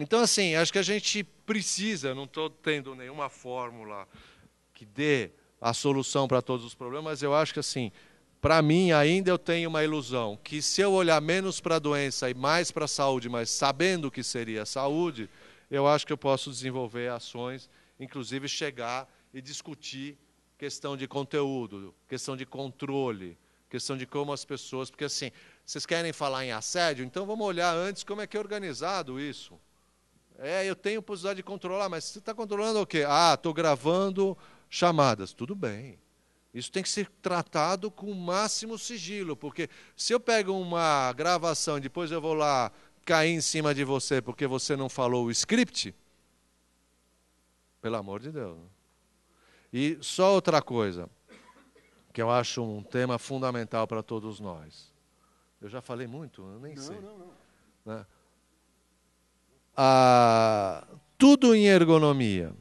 Então, assim, acho que a gente precisa, não estou tendo nenhuma fórmula que dê a solução para todos os problemas, mas eu acho que, assim, para mim, ainda eu tenho uma ilusão, que se eu olhar menos para a doença e mais para a saúde, mas sabendo o que seria a saúde, eu acho que eu posso desenvolver ações, inclusive chegar e discutir questão de conteúdo, questão de controle, questão de como as pessoas... Porque, assim, vocês querem falar em assédio? Então vamos olhar antes como é que é organizado isso. Eu tenho possibilidade de controlar, mas você está controlando o quê? Ah, estou gravando chamadas. Tudo bem. Isso tem que ser tratado com o máximo sigilo, porque se eu pego uma gravação e depois eu vou lá cair em cima de você porque você não falou o script, pelo amor de Deus. E só outra coisa, que eu acho um tema fundamental para todos nós. Eu já falei muito? Eu nem sei. Não. Né? Tudo em ergonomia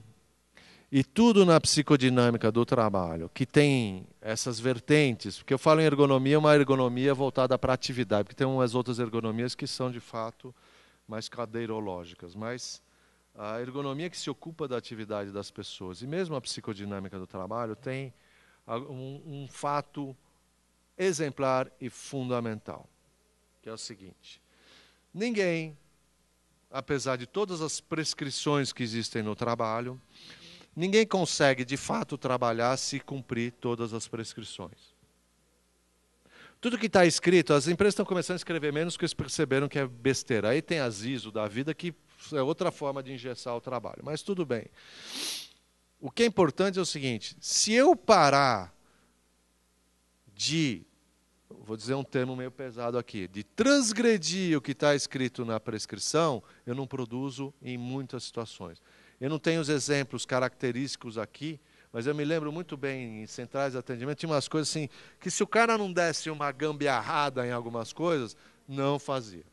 e tudo na psicodinâmica do trabalho, que tem essas vertentes, porque eu falo em ergonomia, uma ergonomia voltada para a atividade, porque tem umas outras ergonomias que são, de fato, mais cadeirológicas, mas a ergonomia que se ocupa da atividade das pessoas, e mesmo a psicodinâmica do trabalho, tem um fato exemplar e fundamental, que é o seguinte: ninguém, apesar de todas as prescrições que existem no trabalho, ninguém consegue, de fato, trabalhar se cumprir todas as prescrições. Tudo que está escrito, as empresas estão começando a escrever menos porque eles perceberam que é besteira. Aí tem as ISO da vida, que é outra forma de engessar o trabalho. Mas tudo bem. O que é importante é o seguinte: se eu parar de, vou dizer um termo meio pesado aqui, de transgredir o que está escrito na prescrição, eu não produzo em muitas situações. Eu não tenho os exemplos característicos aqui, mas eu me lembro muito bem, em centrais de atendimento, tinha umas coisas assim, que se o cara não desse uma gambiarrada em algumas coisas, não fazia.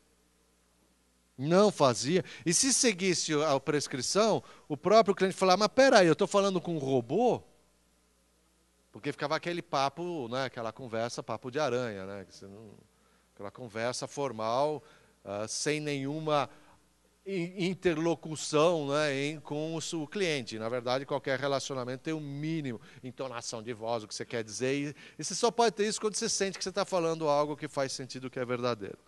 Não fazia. E se seguisse a prescrição, o próprio cliente falava: mas peraí, eu estou falando com um robô? Porque ficava aquele papo, né, aquela conversa, papo de aranha, né, aquela conversa formal, sem nenhuma interlocução, né, com o cliente. Na verdade, qualquer relacionamento tem um mínimo, entonação de voz, o que você quer dizer, e você só pode ter isso quando você sente que você está falando algo que faz sentido, que é verdadeiro.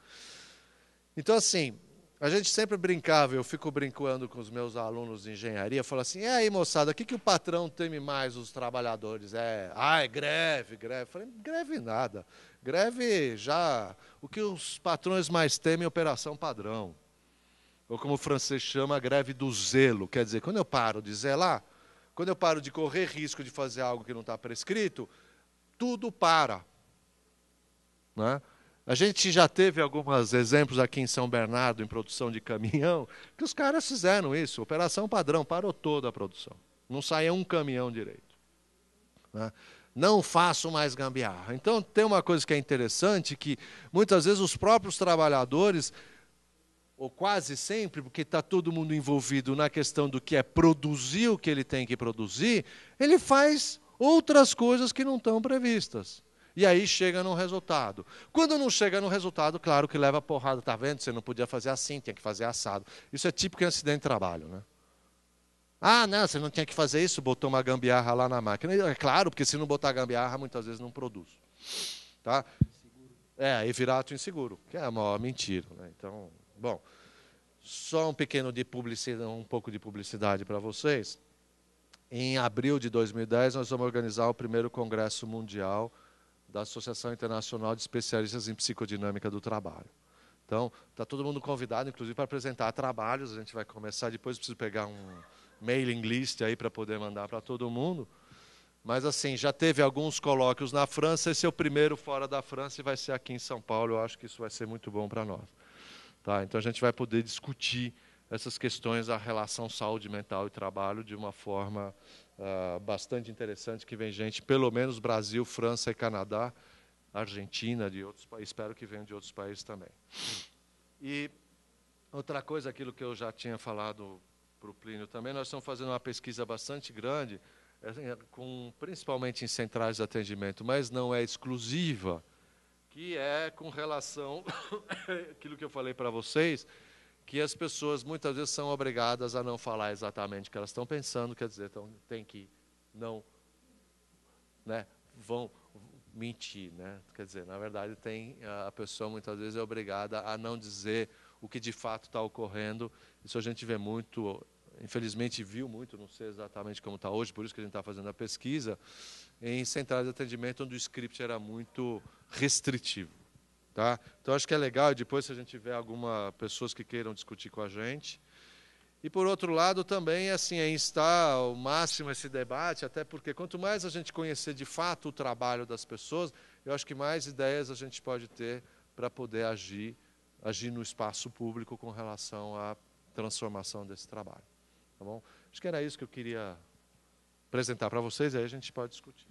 Então, assim, a gente sempre brincava, eu fico brincando com os meus alunos de engenharia, falo assim: e aí, moçada, o que o patrão teme mais os trabalhadores? É greve, greve. Eu falei: greve nada. Greve já, o que os patrões mais temem é operação padrão. Ou como o francês chama, a greve do zelo. Quer dizer, quando eu paro de zelar, quando eu paro de correr risco de fazer algo que não está prescrito, tudo para. Né? A gente já teve alguns exemplos aqui em São Bernardo, em produção de caminhão, que os caras fizeram isso. Operação padrão, parou toda a produção. Não saía um caminhão direito. Né? Não faço mais gambiarra. Então, tem uma coisa que é interessante, que muitas vezes os próprios trabalhadores, ou quase sempre, porque está todo mundo envolvido na questão do que é produzir o que ele tem que produzir, ele faz outras coisas que não estão previstas. E aí chega num resultado. Quando não chega no resultado, claro que leva porrada. Está vendo? Você não podia fazer assim, tinha que fazer assado. Isso é típico em acidente de trabalho. Né? Ah, não, você não tinha que fazer isso, botou uma gambiarra lá na máquina. É claro, porque se não botar gambiarra, muitas vezes não produz. Tá? E virar ato inseguro, que é a maior mentira. Né? Então, bom, só um pouco de publicidade para vocês. Em abril de 2010, nós vamos organizar o primeiro Congresso Mundial da Associação Internacional de Especialistas em Psicodinâmica do Trabalho. Então, está todo mundo convidado, inclusive, para apresentar trabalhos. A gente vai começar, depois preciso pegar um mailing list aí para poder mandar para todo mundo. Mas, assim, já teve alguns colóquios na França, esse é o primeiro fora da França e vai ser aqui em São Paulo. Eu acho que isso vai ser muito bom para nós. Tá? Então, a gente vai poder discutir essas questões da relação saúde mental e trabalho de uma forma bastante interessante, que vem gente, pelo menos Brasil, França e Canadá, Argentina, de outros países, espero que venham de outros países também. E outra coisa, aquilo que eu já tinha falado para o Plínio também, nós estamos fazendo uma pesquisa bastante grande, principalmente em centrais de atendimento, mas não é exclusiva, que é com relação àquilo que eu falei para vocês, que as pessoas muitas vezes são obrigadas a não falar exatamente o que elas estão pensando, quer dizer, então tem que não, né, vão mentir, né? Quer dizer, na verdade a pessoa muitas vezes é obrigada a não dizer o que de fato está ocorrendo. Isso a gente vê muito, infelizmente viu muito, não sei exatamente como está hoje, por isso que a gente está fazendo a pesquisa, em centrais de atendimento onde o script era muito restritivo. Tá? Então, acho que é legal, depois, se a gente tiver algumas pessoas que queiram discutir com a gente. E, por outro lado, também assim, é instar ao máximo esse debate, até porque quanto mais a gente conhecer de fato o trabalho das pessoas, eu acho que mais ideias a gente pode ter para poder agir no espaço público com relação à transformação desse trabalho. Tá bom? Acho que era isso que eu queria apresentar para vocês, aí a gente pode discutir.